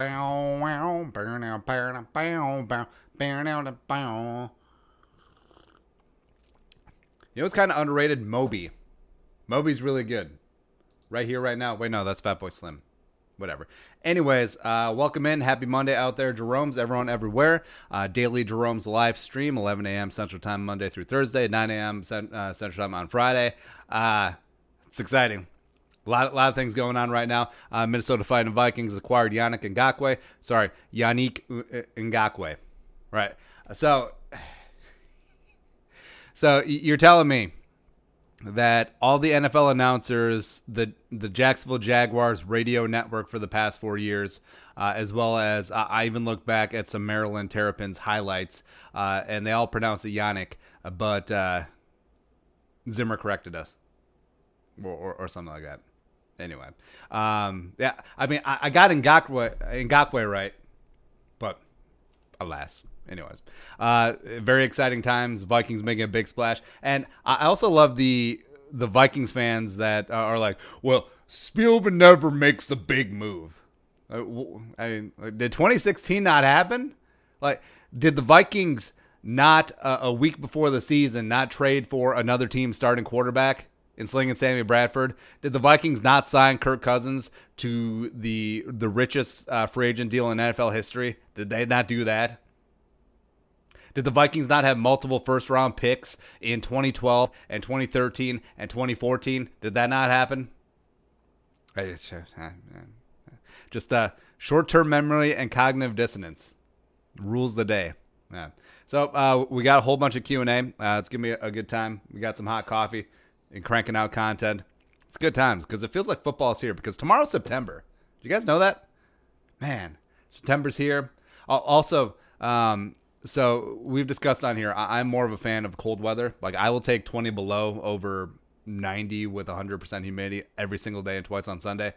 You know what's kind of underrated? Moby. Moby's really good. Right here, right now. Wait, no, that's Fatboy Slim. Whatever. Anyways, welcome in. Happy Monday out there, Jeromes, everyone, everywhere. Daily Jeromes live stream, 11 a.m. Central Time, Monday through Thursday, 9 a.m. Central Time on Friday. It's exciting. A lot of things going on right now. Minnesota Fighting Vikings acquired Ngakoue. Sorry, Yannick Ngakoue. Right. So you're telling me that all the NFL announcers, the Jacksonville Jaguars radio network for the past 4 years, as well as I even looked back at some Maryland Terrapins highlights, and they all pronounce it Yannick, but Zimmer corrected us, or something like that. Anyway, yeah, I mean, I got Ngakoue right, but alas. Anyways, very exciting times. Vikings making a big splash, and I also love the Vikings fans that are like, "Well, Spielman never makes the big move." I mean, did 2016 not happen? Like, did the Vikings not a week before the season not trade for another team's starting quarterback in Sling and Sammy Bradford? Did the Vikings not sign Kirk Cousins to the richest free agent deal in NFL history? Did they not do that? Did the Vikings not have multiple first-round picks in 2012 and 2013 and 2014? Did that not happen? Just short-term memory and cognitive dissonance rules the day. Yeah. So we got a whole bunch of Q&A. It's going to be a good time. We got some hot coffee and cranking out content. It's good times because it feels like football's here because tomorrow's September. Do you guys know that? Man, September's here. Also, so we've discussed on here, I'm more of a fan of cold weather. Like, I will take 20 below over 90 with 100% humidity every single day and twice on Sunday.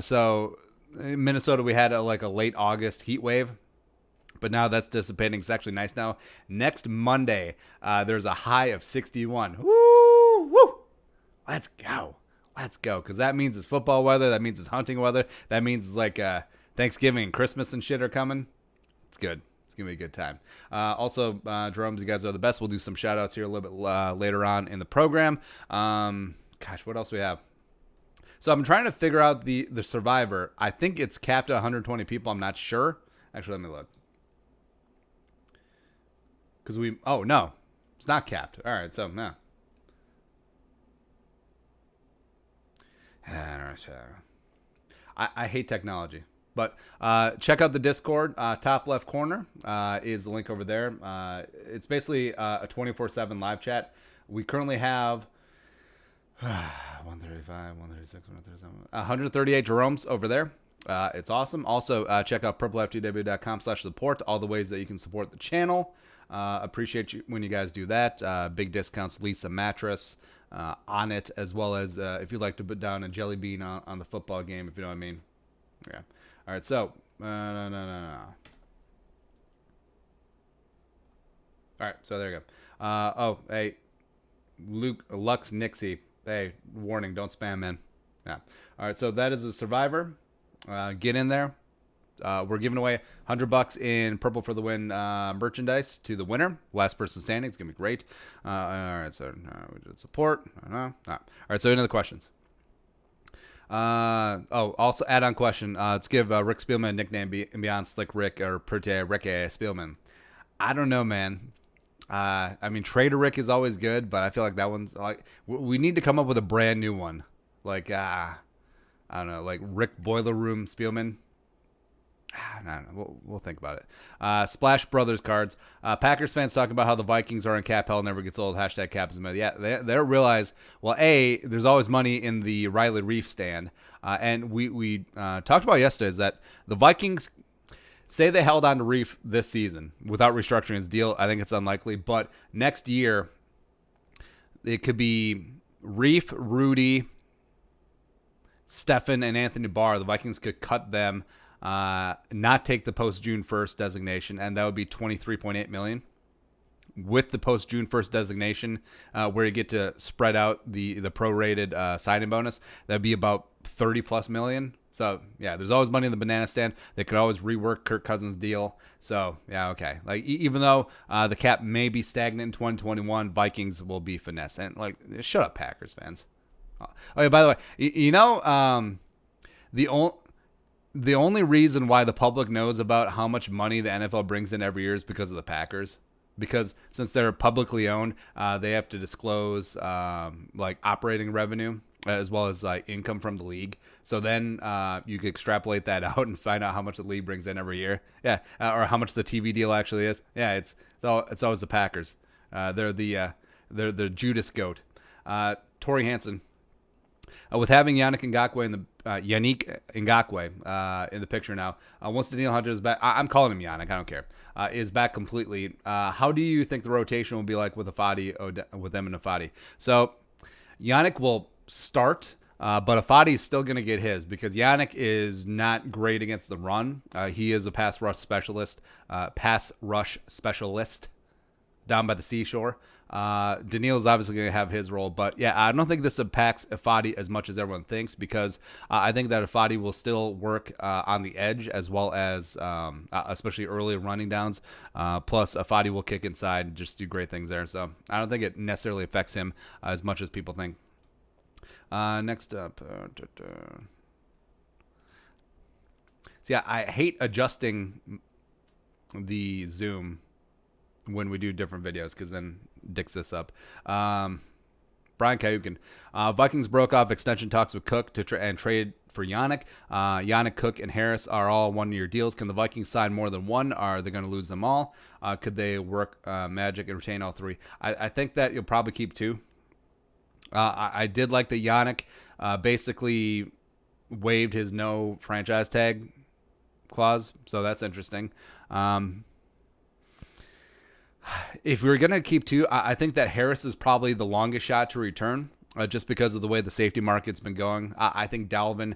So in Minnesota, we had a late August heat wave, but now that's dissipating. It's actually nice now. Next Monday, there's a high of 61. Woo! Woo! Let's go. Let's go. Because that means it's football weather. That means it's hunting weather. That means it's like Thanksgiving and Christmas and shit are coming. It's good. It's going to be a good time. Also, Jeromes, you guys are the best. We'll do some shout-outs here a little bit later on in the program. Gosh, what else we have? So I'm trying to figure out the Survivor. I think it's capped at 120 people. I'm not sure. Actually, let me look. Oh, no. It's not capped. All right, so, no. I hate technology. But check out the Discord. Top left corner is the link over there. It's basically a 24/7 live chat. We currently have 135, 136, 137, 138 Jeromes over there. It's awesome. Also, check out purpleftw.com/support. All the ways that you can support the channel. Appreciate you when you guys do that. Big discounts, Lisa mattress on it, as well as if you'd like to put down a jelly bean on the football game, if you know what I mean. Yeah. All right, so, no. All right, so there you go. Hey, Lux Nixie. Hey, warning, don't spam, man. Yeah. All right, so that is a Survivor. Get in there. We're giving away $100 in Purple for the Win merchandise to the winner. Last person standing. It's going to be great. All right, so we did support. All right, so into the questions. Also add-on question. Let's give Rick Spielman a nickname beyond Slick Rick or Pretty Rick Spielman. I don't know, man. I mean, Trader Rick is always good, but I feel like that one's like we need to come up with a brand new one. Like I don't know, like Rick Boiler Room Spielman. No, we'll think about it. Splash Brothers cards. Packers fans talking about how the Vikings are in cap hell, never gets old. Hashtag cap is mad. Yeah, they realize, well, there's always money in the Riley Reef stand. And we talked about yesterday is that the Vikings say they held on to Reef this season without restructuring his deal. I think it's unlikely. But next year, it could be Reef, Rudy, Stefan, and Anthony Barr. The Vikings could cut them. Not take the post June 1st designation, and that would be $23.8 million. With the post June 1st designation, where you get to spread out the prorated signing bonus, that'd be about $30+ million. So, yeah, there's always money in the banana stand. They could always rework Kirk Cousins' deal. So, yeah, okay. Like, even though the cap may be stagnant in 2021, Vikings will be finesse. And, like, shut up, Packers fans. Oh, yeah, by the way, the only... The only reason why the public knows about how much money the NFL brings in every year is because of the Packers. Because since they're publicly owned, they have to disclose like operating revenue as well as like income from the league. So then you can extrapolate that out and find out how much the league brings in every year. Yeah, or how much the TV deal actually is. Yeah, it's always the Packers. They're the Judas goat. Torrey Hansen. With having Yannick Ngakoue in the picture now, once Danielle Hunter is back, I'm calling him Yannick, I don't care, is back completely. How do you think the rotation will be like with with them and Afadi? So Yannick will start, but Afadi is still going to get his because Yannick is not great against the run. He is a pass rush specialist down by the seashore. Daniil is obviously going to have his role, but yeah, I don't think this impacts Afadi as much as everyone thinks because I think that Afadi will still work on the edge as well as especially early running downs. Plus, Afadi will kick inside and just do great things there. So I don't think it necessarily affects him as much as people think. Next up. So yeah, I hate adjusting the zoom when we do different videos because then dicks this up. Brian Kayukin. Vikings broke off extension talks with Cook and trade for Yannick. Yannick, Cook, and Harris are all one-year deals. Can the Vikings sign more than one? Are they going to lose them all? Could they work magic and retain all three? I think that you'll probably keep two. I did like that Yannick basically waived his no franchise tag clause, so that's interesting. If we were going to keep two, I think that Harris is probably the longest shot to return just because of the way the safety market's been going. I think Dalvin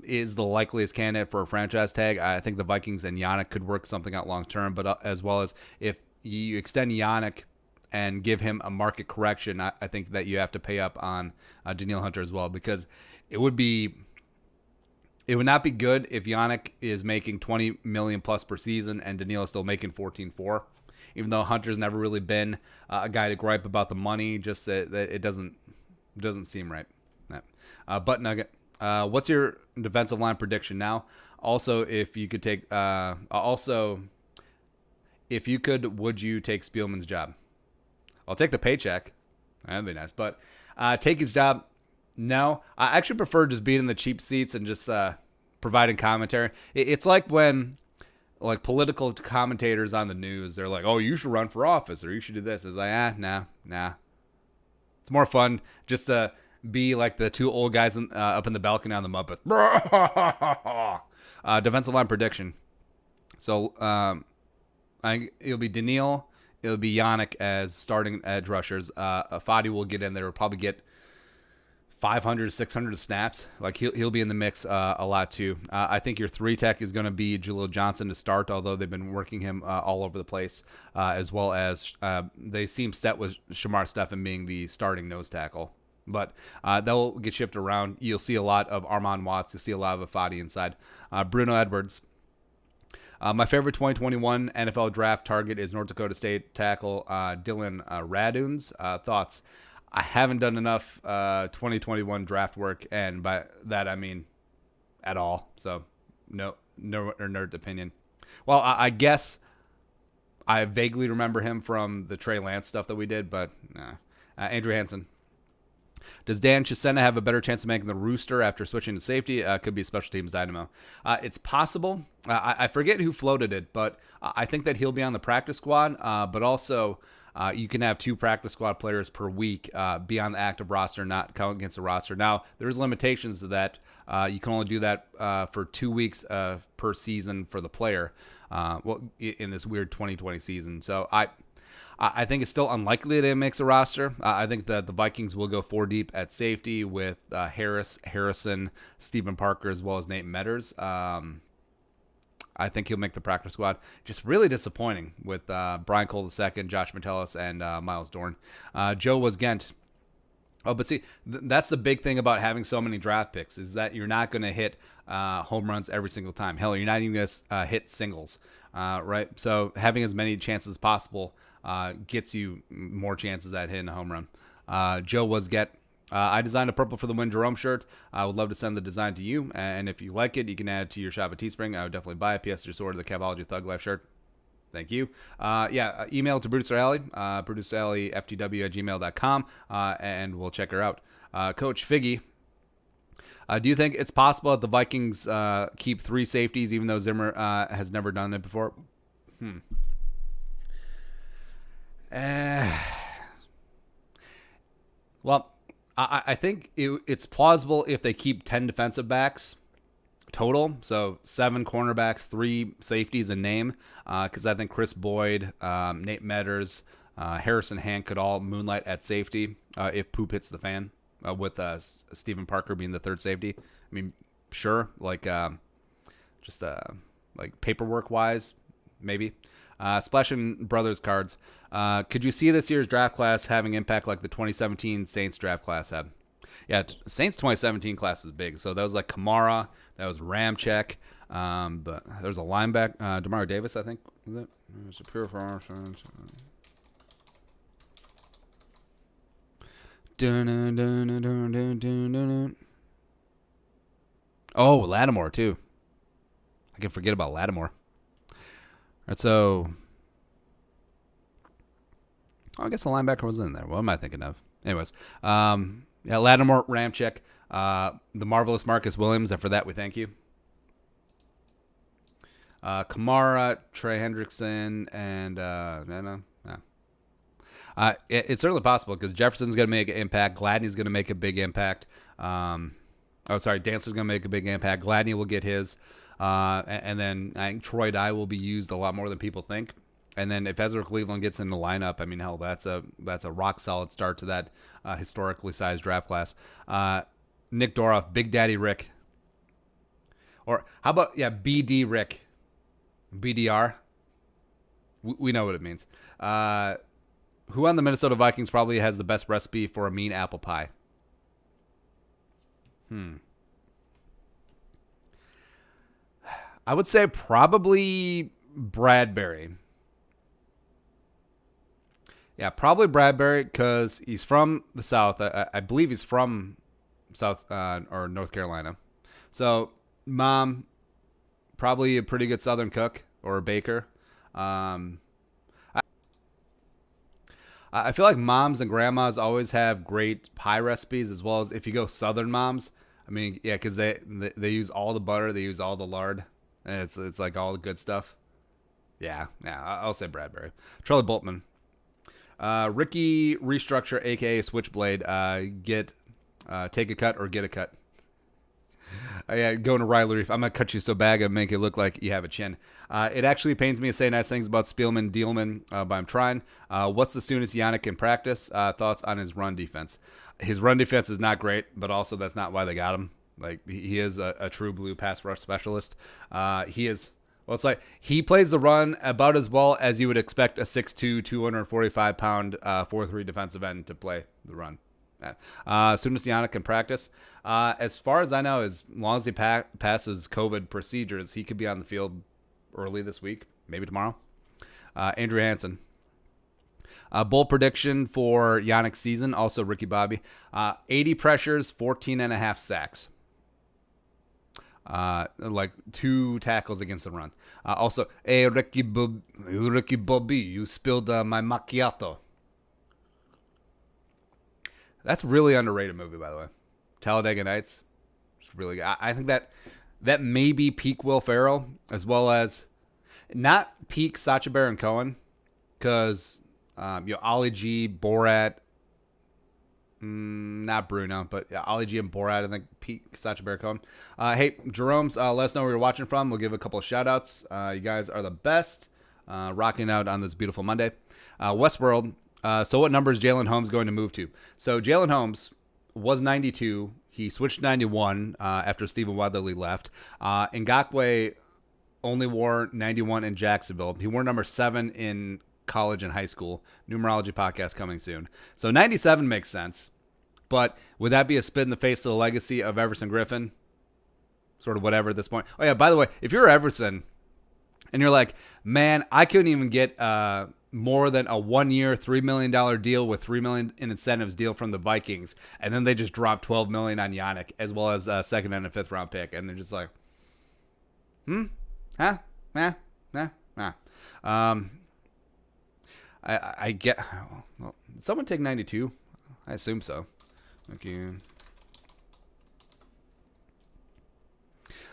is the likeliest candidate for a franchise tag. I think the Vikings and Yannick could work something out long term, but as well as if you extend Yannick and give him a market correction, I think that you have to pay up on Danielle Hunter as well because it would not be good if Yannick is making $20 million plus per season and Danielle is still making $14.4. Even though Hunter's never really been a guy to gripe about the money, just that it doesn't seem right. Butt Nugget, what's your defensive line prediction now? Also, if you could take, would you take Spielman's job? I'll take the paycheck. That'd be nice, but take his job. No, I actually prefer just being in the cheap seats and just providing commentary. It's like when. Like political commentators on the news, they're like, "Oh, you should run for office, or you should do this." It's like, nah. It's more fun just to be like the two old guys up in the balcony on the Muppet. Defensive line prediction. So, it'll be Daniil, it'll be Yannick as starting edge rushers. Fadi will get in there. Will probably get 500, 600 snaps. Like he'll be in the mix a lot too. I think your 3-tech is going to be Jaleel Johnson to start, although they've been working him all over the place, as well as they seem set with Shamar Stephen being the starting nose tackle. But they'll get shifted around. You'll see a lot of Armand Watts. You'll see a lot of Afadi inside. Bruno Edwards. My favorite 2021 NFL draft target is North Dakota State tackle Dylan Raduns. Thoughts? I haven't done enough 2021 draft work, and by that I mean at all. So no nerd opinion. Well, I guess I vaguely remember him from the Trey Lance stuff that we did, but nah. Andrew Hansen. Does Dan Chisena have a better chance of making the rooster after switching to safety? Could be a special teams dynamo. It's possible. I forget who floated it, but I think that he'll be on the practice squad, but also you can have 2 practice squad players per week be on the active roster, not count against the roster. Now, there's limitations to that. You can only do that for 2 weeks per season for the player in this weird 2020 season. So I think it's still unlikely that it makes a roster. I think that the Vikings will go 4 deep at safety with Harrison, Stephen Parker, as well as Nate Metters. I think he'll make the practice squad. Just really disappointing with Brian Cole II, Josh Metellus, and Miles Dorn. Joe was Ghent. Oh, but see, that's the big thing about having so many draft picks is that you're not going to hit home runs every single time. Hell, you're not even going to hit singles, right? So having as many chances as possible gets you more chances at hitting a home run. Joe Wasget, I designed a Purple for the Win Jerome shirt. I would love to send the design to you, and if you like it, you can add it to your shop at Teespring. I would definitely buy it. P.S. Just order the Capology Thug Life shirt. Thank you. Email to Producer Alley, produceralleyftw@gmail.com, and we'll check her out. Coach Figgy, do you think it's possible that the Vikings keep 3 safeties, even though Zimmer has never done it before? Well, I think it's plausible if they keep 10 defensive backs total, so 7 cornerbacks, 3 safeties in name, because I think Chris Boyd, Nate Metters, Harrison Hank could all moonlight at safety if poop hits the fan, with Stephen Parker being the 3rd safety. I mean, sure, like paperwork wise, maybe. Splashing Brothers cards. Could you see this year's draft class having impact like the 2017 Saints draft class had? Yeah, Saints 2017 class is big. So that was like Kamara, that was Ramczyk, but there's a linebacker, Demario Davis, I think. Was it? It's a pure for Oh, Lattimore too. I can forget about Lattimore. All right, so I guess the linebacker was in there. What am I thinking of? Anyways, Lattimore, Ramczyk, the marvelous Marcus Williams, and for that we thank you. Kamara, Trey Hendrickson, and no. It's certainly possible because Jefferson's going to make an impact. Gladney's going to make a big impact. Dancer's going to make a big impact. Gladney will get his. And then I think Troy Dye will be used a lot more than people think. And then if Ezra Cleveland gets in the lineup, I mean, hell, that's a rock solid start to that historically sized draft class. Nick Doroff, Big Daddy Rick. Or how about, BD Rick? BDR? We know what it means. Who on the Minnesota Vikings probably has the best recipe for a mean apple pie? I would say probably Bradbury. Yeah, probably Bradbury because he's from the South. I believe he's from South or North Carolina. So, mom, probably a pretty good Southern cook or a baker. I feel like moms and grandmas always have great pie recipes, as well as if you go Southern moms. I mean, yeah, because they use all the butter, they use all the lard, and it's like all the good stuff. Yeah, I'll say Bradbury. Charlie Boltman. Ricky Restructure, a.k.a. Switchblade, take a cut or get a cut. Going to Riley Reef. I'm going to cut you so bad and make it look like you have a chin. It actually pains me to say nice things about Spielman Dealman, but I'm trying. What's the soonest Yannick can practice? Thoughts on his run defense? His run defense is not great, but also that's not why they got him. Like, he is a true blue pass rush specialist. He is... Well, it's like he plays the run about as well as you would expect a 6'2", 245-pound 4'3" defensive end to play the run. Soonest Yannick can practice. As far as I know, as long as he passes COVID procedures, he could be on the field early this week, maybe tomorrow. Andrew Hansen. Bold prediction for Yannick's season, also Ricky Bobby. 80 pressures, 14.5 sacks. Like 2 tackles against the run. Also, hey, Ricky Bobby, you spilled my macchiato. That's a really underrated movie, by the way. Talladega Nights. It's really good. I think that may be peak Will Ferrell, as well as not peak Sacha Baron Cohen, because Ali G, Borat, not Bruno, but Ali G and Borat, I think peak Sacha Baron Cohen. Hey, Jeromes, let us know where you're watching from. We'll give a couple of shout outs. You guys are the best. Rocking out on this beautiful Monday. Westworld. So what number is Jalen Holmes going to move to? So Jalen Holmes was 92. He switched to 91 after Stephen Weatherly left. Ngakoue only wore 91 in Jacksonville. He wore number 7 in college and high school. Numerology podcast coming soon. So 97 makes sense. But would that be a spit in the face to the legacy of Everson Griffin? Sort of whatever at this point. Oh, yeah, by the way, if you're Everson and you're like, man, I couldn't even get more than a 1-year, $3 million deal with $3 million in incentives deal from the Vikings, and then they just dropped $12 million on Yannick, as well as a second and a fifth round pick, and they're just like, I get. Well, did someone take 92? I assume so. Thank you.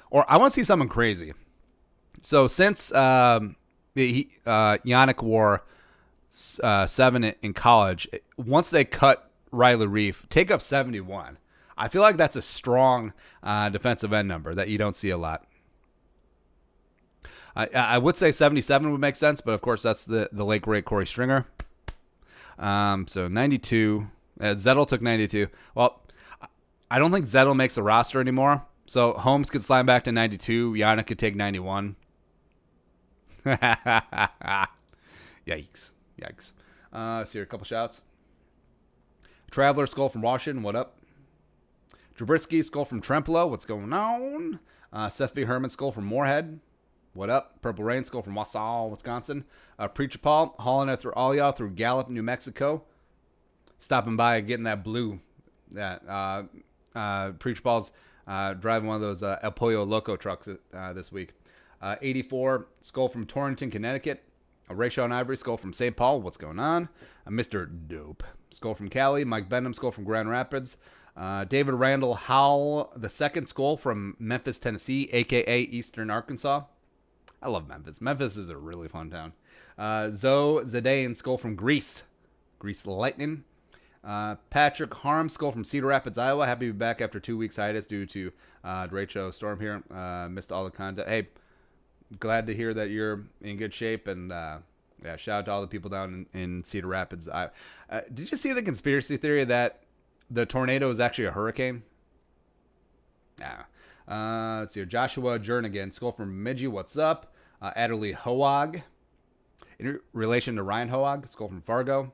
Or I want to see something crazy. So since Yannick wore 7 in college, once they cut Riley Reef, take up 71. I feel like that's a strong defensive end number that you don't see a lot. I would say 77 would make sense, but of course that's the late great Corey Stringer. So 92. Zettel took 92. Well, I don't think Zettel makes the roster anymore. So Holmes could slide back to 92. Yannick could take 91. Yikes. See here, a couple shouts. Traveler Skull from Washington, what up? Drabrisky Skull from Trempolo, what's going on? Seth V. Herman Skull from Moorhead, what up? Purple Rain Skull from Wausau, Wisconsin. Preacher Paul, hauling it through all y'all through Gallup, New Mexico. Stopping by and getting that blue. Preacher Paul's driving one of those El Pollo Loco trucks this week. 84 Skull from Torrington, Connecticut. Rachel and Ivory Skull from St. Paul. What's going on? Mr. Dope Skull from Cali. Mike Benham Skull from Grand Rapids. David Randall Howell the second Skull from Memphis, Tennessee, aka Eastern Arkansas. I love Memphis. Memphis is a really fun town. Zoe Zidane Skull from Greece. Greece Lightning. Patrick Harm Skull from Cedar Rapids, Iowa. Happy to be back after 2 weeks hiatus due to derecho storm here. Missed all the content. Hey, glad to hear that you're in good shape, and shout out to all the people down in Cedar Rapids. Did you see the conspiracy theory that the tornado is actually a hurricane? Yeah. Let's see here. Joshua Jernigan, Skull from Midgie, what's up? Adderley Hoag, in relation to Ryan Hoag, Skull from Fargo.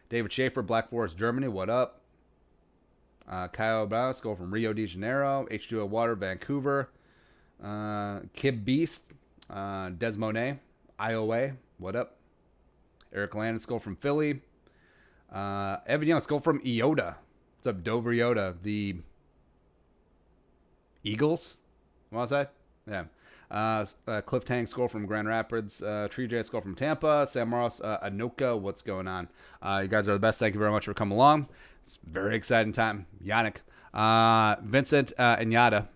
David Schaefer, Black Forest, Germany, what up? Kyle Brown, Skull from Rio de Janeiro. H2O Water, Vancouver. Kib Beast, Desmonet, Iowa, what up? Eric Landon, Skull from Philly. Evan Young, Skull from Iota. What's up, Dover Iota? The Eagles? What was that? Yeah. Cliff Tang, Skull from Grand Rapids. Tree J, Skull from Tampa. Sam Morris, Anoka, what's going on? You guys are the best. Thank you very much for coming along. It's a very exciting time. Yannick. Vincent Inyata.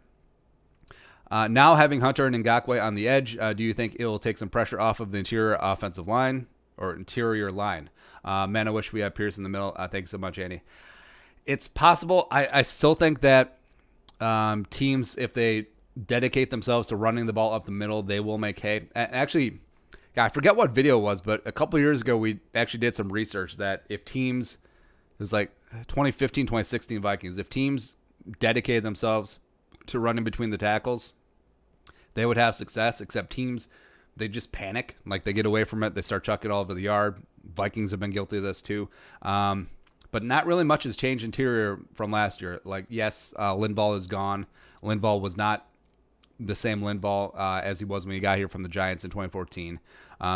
Now having Hunter and Ngakoue on the edge, do you think it will take some pressure off of the interior offensive line or interior line? Man, I wish we had Pierce in the middle. Thanks so much, Andy. It's possible. I still think that teams, if they dedicate themselves to running the ball up the middle, they will make hay. Actually, I forget what video it was, but a couple years ago, we actually did some research that if teams, it was like 2015, 2016 Vikings, if teams dedicated themselves to running between the tackles, they would have success, except teams, they just panic. Like, they get away from it. They start chucking it all over the yard. Vikings have been guilty of this too. But not really much has changed interior from last year. Like, yes, Linval is gone. Linval was not the same Linval as he was when he got here from the Giants in 2014.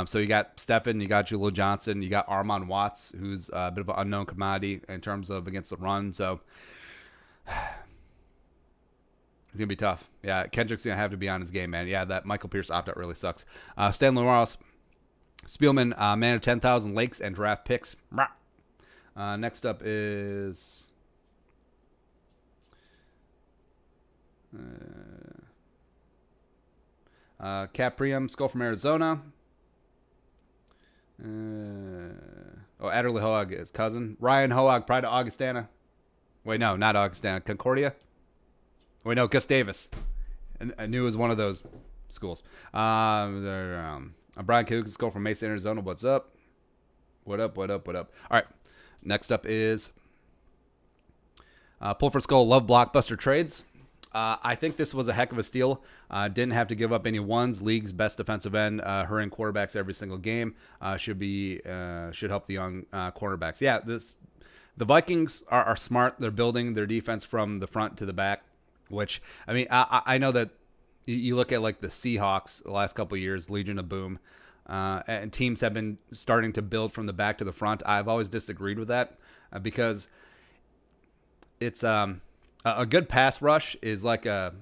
So you got Steffen, you got Julio Johnson, you got Armon Watts, who's a bit of an unknown commodity in terms of against the run. So it's going to be tough. Yeah, Kendrick's going to have to be on his game, man. Yeah, that Michael Pierce opt-out really sucks. Stanley Morales, Spielman, man of 10,000 lakes and draft picks. Next up is Caprium, Skull from Arizona. Adderley Hoag, his cousin. Ryan Hoag, Pride of Augustana. Wait, no, not Augustana. Concordia? Wait, no, Gustavus. I knew it was one of those schools. Brian Cook, Skull from Mesa, Arizona. What's up? What up? All right. Next up is Pulford Skull, Love Blockbuster Trades. I think this was a heck of a steal. Didn't have to give up any ones. League's best defensive end, hurrying quarterbacks every single game. Should help the young cornerbacks. Yeah, this The Vikings are smart. They're building their defense from the front to the back, which, I mean, I know that you look at like the Seahawks the last couple of years, Legion of Boom, and teams have been starting to build from the back to the front. I've always disagreed with that because it's a good pass rush is like a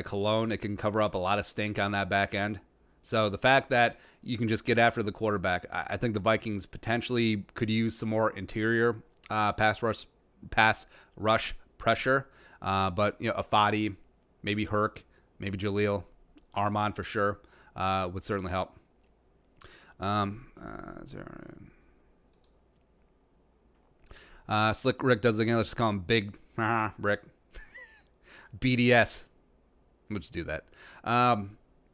cologne. It can cover up a lot of stink on that back end. So the fact that you can just get after the quarterback, I think the Vikings potentially could use some more interior pass rush pressure. But Afadi, maybe Herc, maybe Jaleel, Armand for sure would certainly help. Slick Rick does it again. Let's just call him Big Rick. BDS. We'll just do that.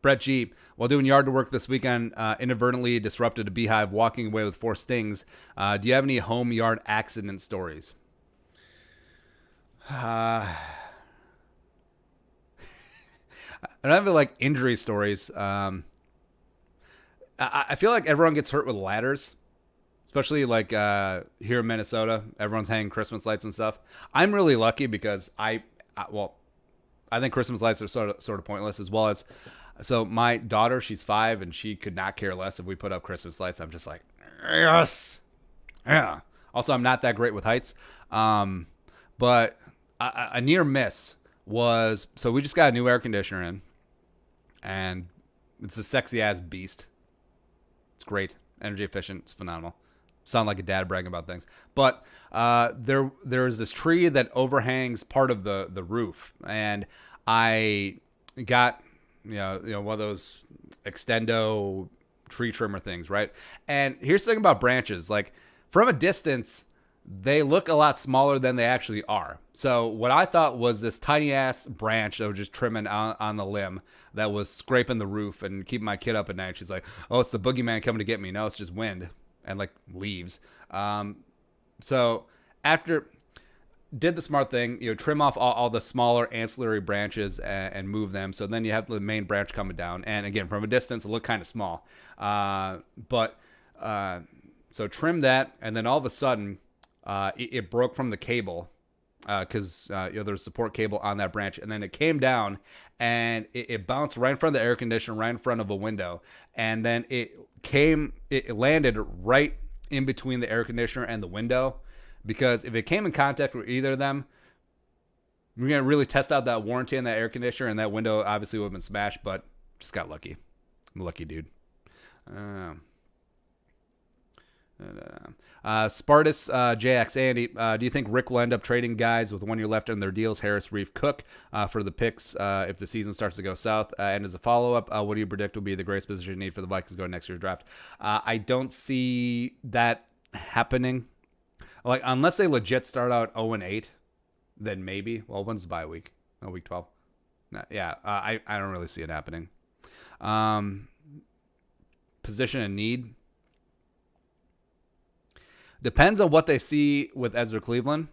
Brett G. While doing yard work this weekend, inadvertently disrupted a beehive walking away with 4 stings. Do you have any home yard accident stories? I don't have like injury stories. I feel like everyone gets hurt with ladders, especially like here in Minnesota. Everyone's hanging Christmas lights and stuff. I'm really lucky because I think Christmas lights are sort of pointless, as well as, so my daughter, she's 5 and she could not care less if we put up Christmas lights. I'm just like, yes, yeah. Also, I'm not that great with heights, but a near miss was, so we just got a new air conditioner in, and it's a sexy ass beast. It's great, energy efficient, it's phenomenal. Sound like a dad bragging about things, but there's this tree that overhangs part of the roof, and I got one of those extendo tree trimmer things, right? And here's the thing about branches, like from a distance, they look a lot smaller than they actually are. So what I thought was this tiny ass branch that was just trimming on the limb that was scraping the roof and keeping my kid up at night. She's like, oh, it's the boogeyman coming to get me. No, it's just wind and like leaves. So after did the smart thing, trim off all the smaller ancillary branches and move them. So then you have the main branch coming down. And again, from a distance, it looked kind of small. So trim that, and then all of a sudden, it broke from the cable because there's a support cable on that branch, and then it came down and it bounced right in front of the air conditioner, right in front of a window, and then it landed right in between the air conditioner and the window, because if it came in contact with either of them, we're going to really test out that warranty on that air conditioner, and that window obviously would have been smashed, but just got lucky. I'm a lucky dude. Spartus JX Andy, do you think Rick will end up trading guys with 1 year left on their deals, Harris, Reef, Cook, for the picks if the season starts to go south? And as a follow-up, what do you predict will be the greatest position need for the Vikings going next year's draft? I don't see that happening. Like, unless they legit start out 0-8, then maybe. Well, when's the bye week? Oh, week 12. Yeah, I don't really see it happening. Position and need. Depends on what they see with Ezra Cleveland,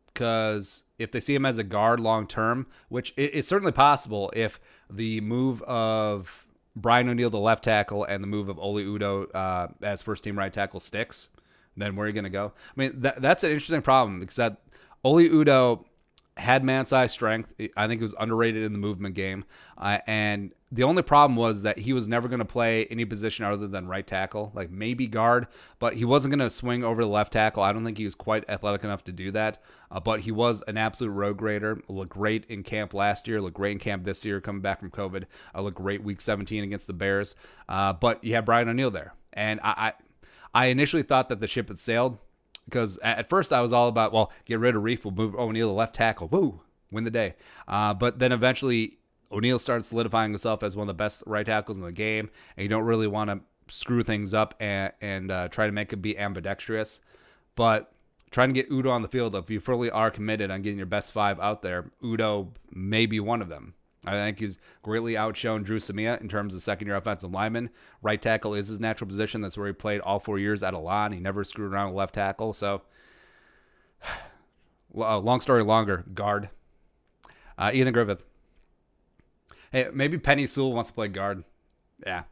because if they see him as a guard long term, which is certainly possible if the move of Brian O'Neill, the left tackle, and the move of Oli Udoh as first team right tackle sticks, then where are you going to go? I mean, that's an interesting problem, because that Oli Udoh had man-sized strength. I think he was underrated in the movement game. And the only problem was that he was never going to play any position other than right tackle, like maybe guard, but he wasn't going to swing over the left tackle. I don't think he was quite athletic enough to do that, but he was an absolute road grader. Looked great in camp last year, looked great in camp this year, coming back from COVID. Looked great week 17 against the Bears. But you have Brian O'Neill there. And I initially thought that the ship had sailed, because at first I was all about, well, get rid of Reef, we'll move O'Neill to left tackle. Woo, win the day. But then eventually O'Neill started solidifying himself as one of the best right tackles in the game, and you don't really want to screw things up and try to make him be ambidextrous. But trying to get Udoh on the field, if you fully are committed on getting your best 5 out there, Udoh may be one of them. I think he's greatly outshone Drew Samia in terms of second-year offensive lineman. Right tackle is his natural position. That's where he played all 4 years at Alon. He never screwed around with left tackle. So, long story longer, guard. Ethan Griffith. Hey, maybe Penny Sewell wants to play guard. Yeah.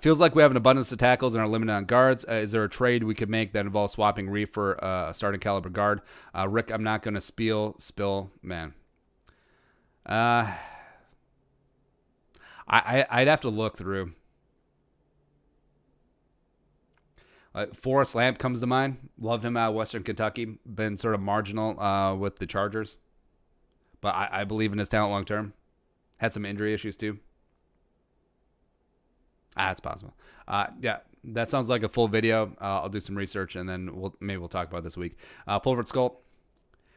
Feels like we have an abundance of tackles and are limited on guards. Is there a trade we could make that involves swapping Reef for a starting caliber guard? Rick, I'm not going to spill, man. I'd have to look through. Forrest Lamp comes to mind. Loved him out of Western Kentucky. Been sort of marginal with the Chargers. But I believe in his talent long term. Had some injury issues too. It's possible. Yeah, that sounds like a full video. I'll do some research and then we'll talk about it this week. Pulvert Skull.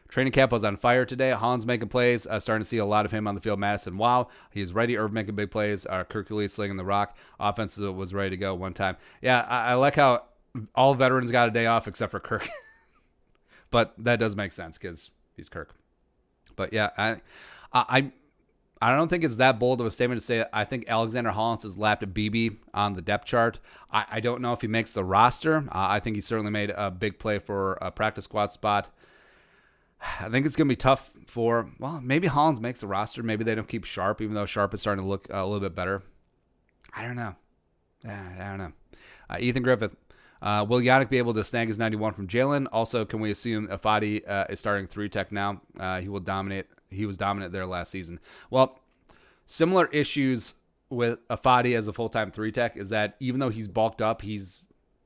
Training camp was on fire today. Holland's making plays. Starting to see a lot of him on the field. Madison, wow. He's ready. Irv making big plays. Kirkley slinging the rock. Offense was ready to go one time. Yeah, I like how all veterans got a day off except for Kirk. But that does make sense because he's Kirk. But yeah, I don't think it's that bold of a statement to say I think Alexander Hollins has lapped a BB on the depth chart. I don't know if he makes the roster. I think he certainly made a big play for a practice squad spot. I think it's going to be tough maybe Hollins makes the roster. Maybe they don't keep Sharp, even though Sharp is starting to look a little bit better. I don't know. Ethan Griffith. Will Yannick be able to snag his 91 from Jalen? Also, can we assume Afadi is starting 3-tech now? He will dominate. He was dominant there last season. Well, similar issues with Afadi as a full-time 3-tech is that even though he's bulked up, he's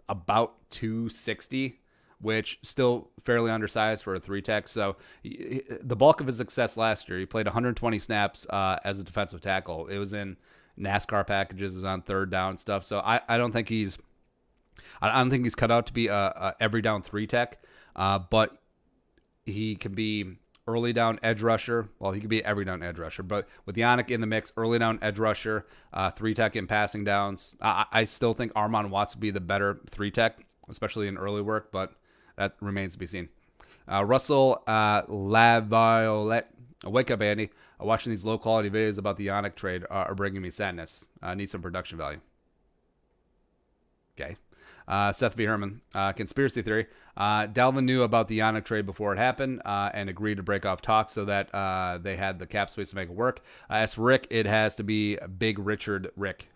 about 260, which still fairly undersized for a 3-tech. So the bulk of his success last year, he played 120 snaps as a defensive tackle. It was in NASCAR packages, it was on third down stuff. So I don't think he's cut out to be a every down 3-tech, but he can be early down edge rusher. Well, he could be every down edge rusher, but with Yannick in the mix, early down edge rusher, 3-tech in passing downs. I still think Armon Watts would be the better 3-tech, especially in early work, but that remains to be seen. Russell Laviolette. Wake up, Andy. Watching these low-quality videos about the Yannick trade are bringing me sadness. Need some production value. Okay. Seth V. Herman. Conspiracy theory. Dalvin knew about the Yannick trade before it happened and agreed to break off talks so that they had the cap space to make it work. As for Rick, it has to be Big Richard Rick.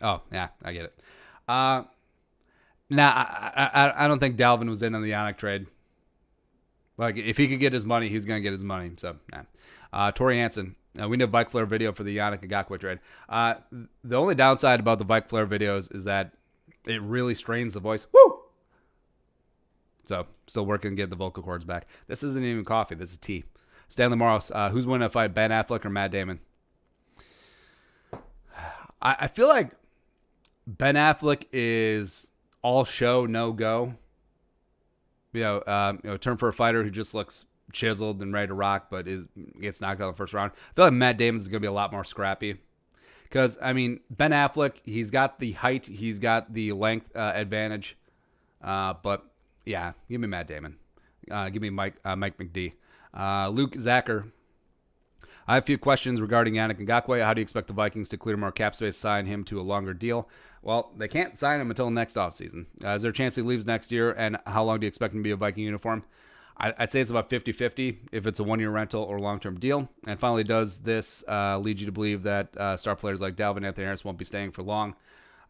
Oh, yeah, I get it. I don't think Dalvin was in on the Yannick trade. Like, if he could get his money, he was going to get his money. So, nah. Tori Hansen. We need a Vike Flare video for the Yannick Ngakoue trade. The only downside about the Vike Flare videos is that it really strains the voice. Woo! So, still working to get the vocal cords back. This isn't even coffee. This is tea. Stanley Morris. Who's winning a fight, Ben Affleck or Matt Damon? I feel like Ben Affleck is all show, no go. Term for a fighter who just looks chiseled and ready to rock, but gets knocked out in the first round. I feel like Matt Damon's going to be a lot more scrappy. Because, Ben Affleck, he's got the height, he's got the length advantage. But, yeah, give me Matt Damon. Give me Mike McD. Luke Zacher. I have a few questions regarding Yannick Ngakoue. How do you expect the Vikings to clear more cap space, sign him to a longer deal? Well, they can't sign him until next offseason. Is there a chance he leaves next year, and how long do you expect him to be a Viking uniform? I'd say it's about 50-50 if it's a one-year rental or long-term deal. And finally, does this lead you to believe that star players like Dalvin Anthony Harris won't be staying for long?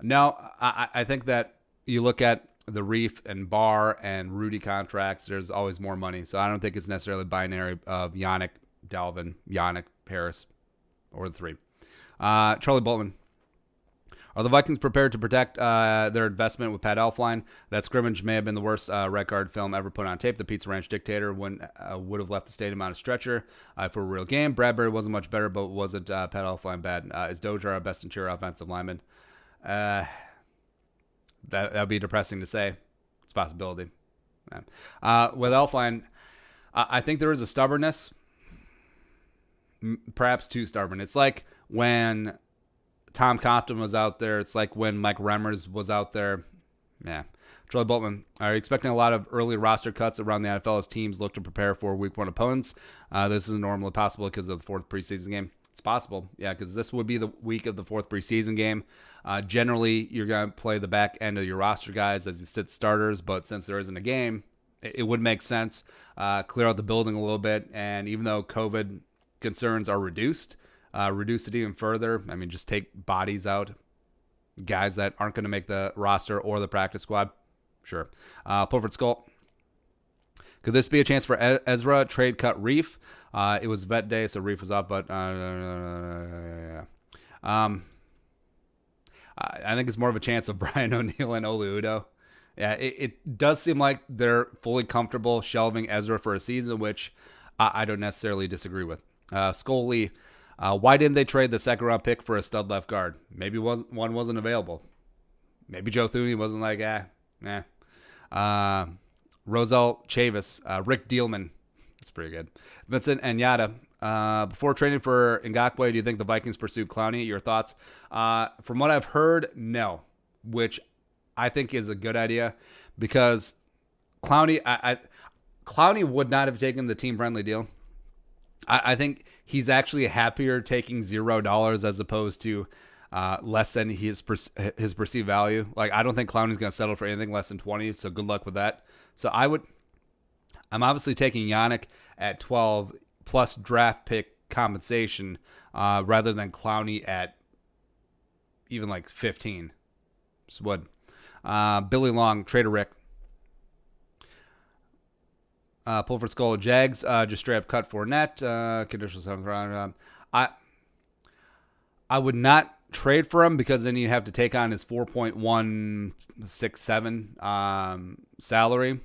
No, I think that you look at the Reef and Barr and Rudy contracts, there's always more money. So I don't think it's necessarily binary of Yannick, Dalvin, Yannick, Harris, or the three. Charlie Boltman. Are the Vikings prepared to protect their investment with Pat Elflein? That scrimmage may have been the worst red card film ever put on tape. The Pizza Ranch dictator would have left the stadium on a stretcher for a real game. Bradbury wasn't much better, but wasn't Pat Elflein bad? Is Dozier our best interior offensive lineman? That would be depressing to say. It's a possibility. With Elflein, I think there is a stubbornness, perhaps too stubborn. It's like when Tom Compton was out there. It's like when Mike Remmers was out there. Yeah. Charlie Boltman, are you expecting a lot of early roster cuts around the NFL as teams look to prepare for week one opponents? This isn't normally possible because of the fourth preseason game. It's possible, yeah, because this would be the week of the fourth preseason game. Generally, you're going to play the back end of your roster guys as you sit starters, but since there isn't a game, it would make sense. Clear out the building a little bit, and even though COVID concerns are reduced, reduce it even further. I mean, just take bodies out, guys that aren't going to make the roster or the practice squad. Sure. Pulford Skull. Could this be a chance for Ezra? Trade cut Reef. It was vet day, so Reef was up, but I think it's more of a chance of Brian O'Neill and Olu Udoh. Yeah, it does seem like they're fully comfortable shelving Ezra for a season, which I don't necessarily disagree with. Scully, why didn't they trade the second round pick for a stud left guard? Maybe one wasn't available. Maybe Joe Thuney wasn't like, Roselle Chavis, Rick Dealman. That's pretty good. Vincent Anyata. Before trading for Ngakoue, do you think the Vikings pursue Clowney? Your thoughts? From what I've heard, no. Which I think is a good idea because Clowney, Clowney would not have taken the team-friendly deal. I think he's actually happier taking $0 as opposed to less than his perceived value. Like, I don't think Clowney's going to settle for anything less than 20, so good luck with that. So I'm obviously taking Yannick at 12 plus draft pick compensation rather than Clowney at even like 15. Just would. Billy Long, Trader Rick. Pulford Skull, Jags, just straight up cut for net. Conditional seventh round. I would not trade for him because then you have to take on his 4.167 salary.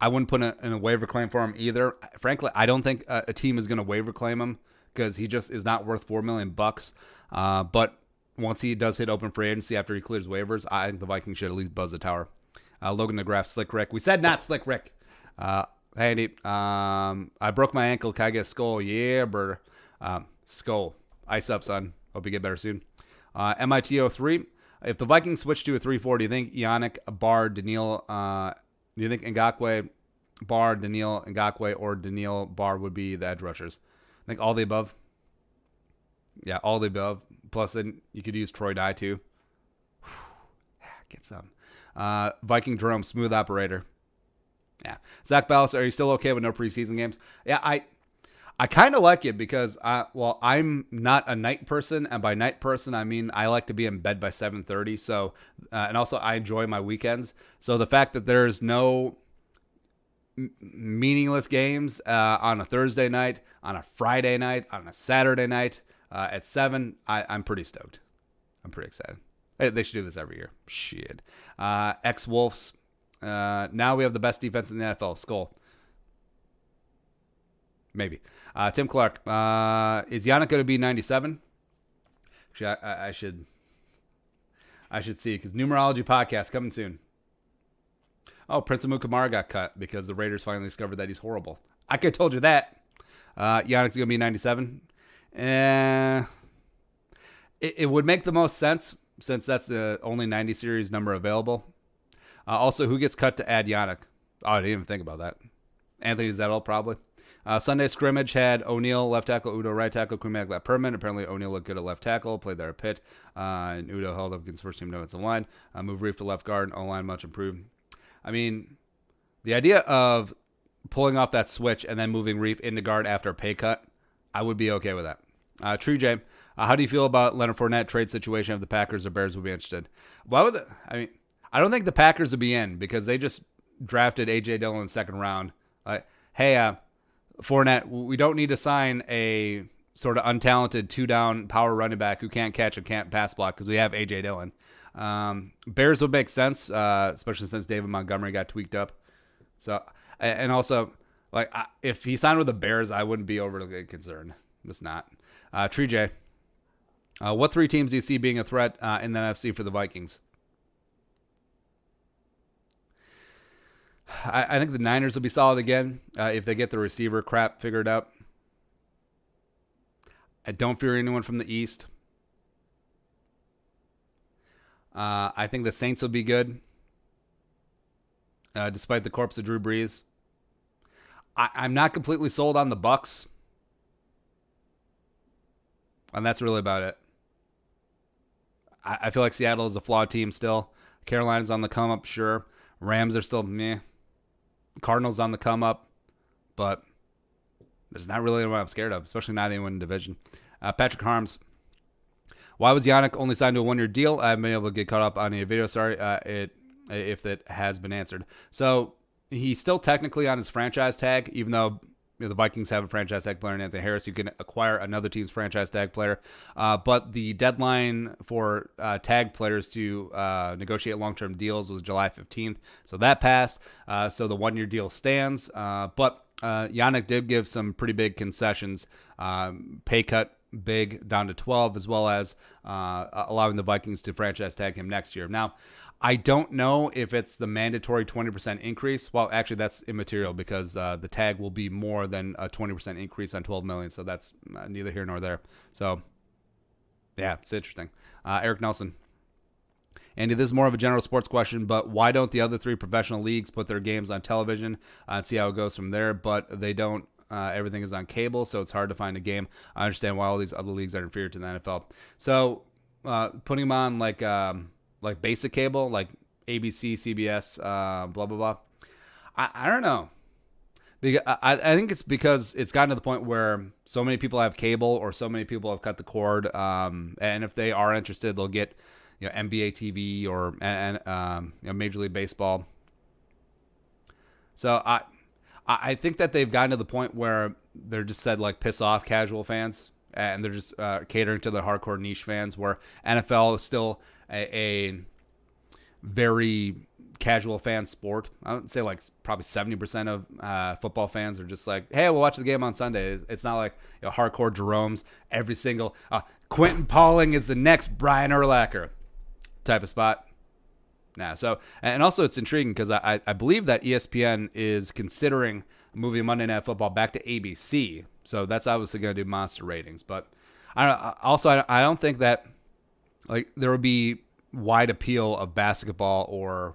I wouldn't put in a waiver claim for him either. Frankly, I don't think a team is going to waiver claim him because he just is not worth $4 million. But once he does hit open free agency after he clears waivers, I think the Vikings should at least buzz the tower. Logan DeGraff, Slick Rick. We said not Slick Rick. Hey, Andy. I broke my ankle. Can I get a skull? Yeah, brother. Skull. Ice up, son. Hope you get better soon. MITO3. If the Vikings switch to a 3-4, do you think Yannick, Barr, Daniil, do you think Ngakoue, Barr, Daniil, Ngakoue, or Daniil, Barr would be the edge rushers? I think all the above. Yeah, all the above. Plus, then you could use Troy Dye too. Get some. Viking Jerome, smooth operator. Yeah. Zach Ballas, are you still okay with no preseason games? Yeah, I kind of like it because, I'm not a night person, and by night person, I mean I like to be in bed by 7:30. So, and also I enjoy my weekends. So the fact that there's no meaningless games on a Thursday night, on a Friday night, on a Saturday night at 7, I'm pretty stoked. I'm pretty excited. They should do this every year. Shit. Ex-Wolves. Now we have the best defense in the NFL. Skull. Maybe. Tim Clark. Is Yannick going to be 97? Actually, I should see because Numerology Podcast coming soon. Oh, Prince Amukamara got cut because the Raiders finally discovered that he's horrible. I could have told you that. Yannick's going to be 97. It would make the most sense since that's the only 90 series number available. Also, who gets cut to add Yannick? Oh, I didn't even think about that. Anthony Zettel, probably. Sunday scrimmage had O'Neal left tackle, Udoh right tackle, Kumak left permanent. Apparently O'Neal looked good at left tackle, played there at Pitt, and Udoh held up against first team defensive line. Move Reef to left guard, O-line much improved. I mean, the idea of pulling off that switch and then moving Reef into guard after a pay cut, I would be okay with that. True J, how do you feel about Leonard Fournette trade situation if the Packers or Bears would be interested? I don't think the Packers would be in because they just drafted A.J. Dillon in the second round. Hey, Fournette, we don't need to sign a sort of untalented two-down power running back who can't catch and can't pass block because we have A.J. Dillon. Bears would make sense, especially since David Montgomery got tweaked up. So, and also, if he signed with the Bears, I wouldn't be overly concerned. I'm just not. Tree J, what 3 teams do you see being a threat in the NFC for the Vikings? I think the Niners will be solid again if they get the receiver crap figured out. I don't fear anyone from the East. I think the Saints will be good, despite the corpse of Drew Brees. I'm not completely sold on the Bucks, and that's really about it. I feel like Seattle is a flawed team still. Carolina's on the come up, sure. Rams are still meh. Cardinals on the come up, but there's not really anyone I'm scared of, especially not anyone in division. Patrick Harms. Why was Yannick only signed to a 1-year deal? I haven't been able to get caught up on any video. Sorry if that has been answered. So he's still technically on his franchise tag, even though the Vikings have a franchise tag player in Anthony Harris. You can acquire another team's franchise tag player. But the deadline for tag players to negotiate long-term deals was July 15th. So that passed. So the 1-year deal stands. But Yannick did give some pretty big concessions. Pay cut big down to 12, as well as allowing the Vikings to franchise tag him next year. Now, I don't know if it's the mandatory 20% increase. Well, actually, that's immaterial because the tag will be more than a 20% increase on $12 million. So that's neither here nor there. So, yeah, it's interesting. Eric Nelson. Andy, this is more of a general sports question, but why don't the other 3 professional leagues put their games on television and see how it goes from there? But they don't. Everything is on cable, so it's hard to find a game. I understand why all these other leagues are inferior to the NFL. So putting them on like basic cable, like ABC, CBS, blah, blah, blah. I don't know. I think it's because it's gotten to the point where so many people have cable or so many people have cut the cord. And if they are interested, they'll get NBA TV or Major League Baseball. So I think that they've gotten to the point where they're just said like piss off casual fans, and they're just catering to the hardcore niche fans, where NFL is still a very casual fan sport. I would say like probably 70% of football fans are just like, hey, we'll watch the game on Sunday. It's not like hardcore Jeromes, every single Quentin Pauling is the next Brian Urlacher type of spot. Nah, so, and also it's intriguing because I believe that ESPN is considering moving Monday Night Football back to ABC. So that's obviously going to do monster ratings. But I don't think that like there would be wide appeal of basketball or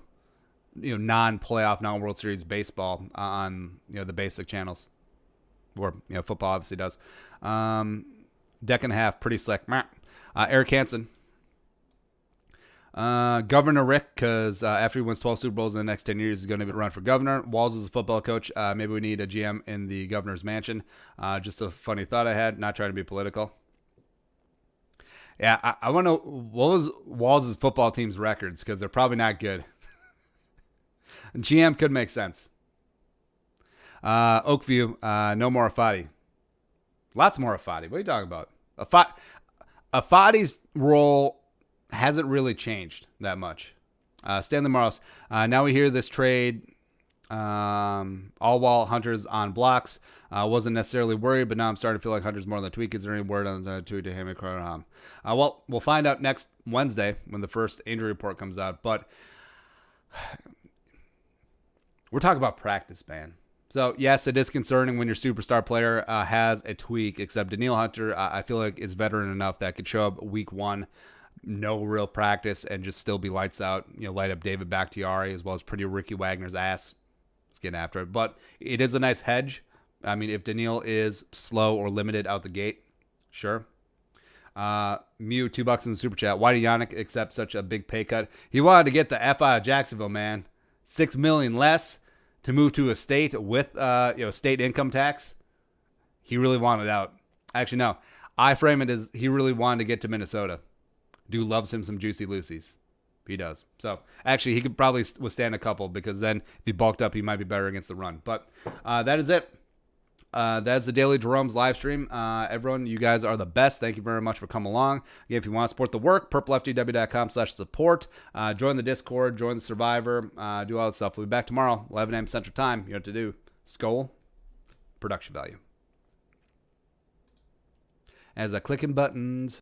non-playoff, non-World Series baseball on the basic channels, or football obviously does. Deck and a half, pretty slick. Eric Hansen. Governor Rick, because after he wins 12 Super Bowls in the next 10 years, he's going to run for governor. Walls is a football coach. Maybe we need a GM in the governor's mansion. Just a funny thought I had, not trying to be political. Yeah, I want to know what was Walls' football team's records, because they're probably not good. GM could make sense. Oakview, no more Afadi. Lots more Afadi. What are you talking about? Afadi's role hasn't really changed that much. Stanley Morris. Now we hear this trade. All while Hunter's on blocks. Wasn't necessarily worried, but now I'm starting to feel like Hunter's more than a tweak. Is there any word on the tweet to him and Cronin? Well, we'll find out next Wednesday when the first injury report comes out. But we're talking about practice, man. So, yes, it is concerning when your superstar player has a tweak, except Danielle Hunter, I feel like, is veteran enough that could show up week 1, no real practice, and just still be lights out, light up David Bakhtiari as well as pretty Ricky Wagner's ass. Let's get after it. But it is a nice hedge. I mean, if Danielle is slow or limited out the gate, sure. Mew, $2 in the super chat. Why did Yannick accept such a big pay cut? He wanted to get the F out of Jacksonville, man. $6 million less to move to a state with state income tax. He really wanted out. Actually, no. I frame it as he really wanted to get to Minnesota. Dude loves him some Juicy Lucy's. He does. So, actually, he could probably withstand a couple, because then if he bulked up, he might be better against the run. But that is it. That's the Daily Jerome's live stream. Everyone, you guys are the best. Thank you very much for coming along. Again, if you want to support the work, purplefgw.com/support. Join the Discord, join the Survivor, do all that stuff. We'll be back tomorrow, 11 a.m. Central Time. You know what to do. Skull, production value. As I clicking buttons.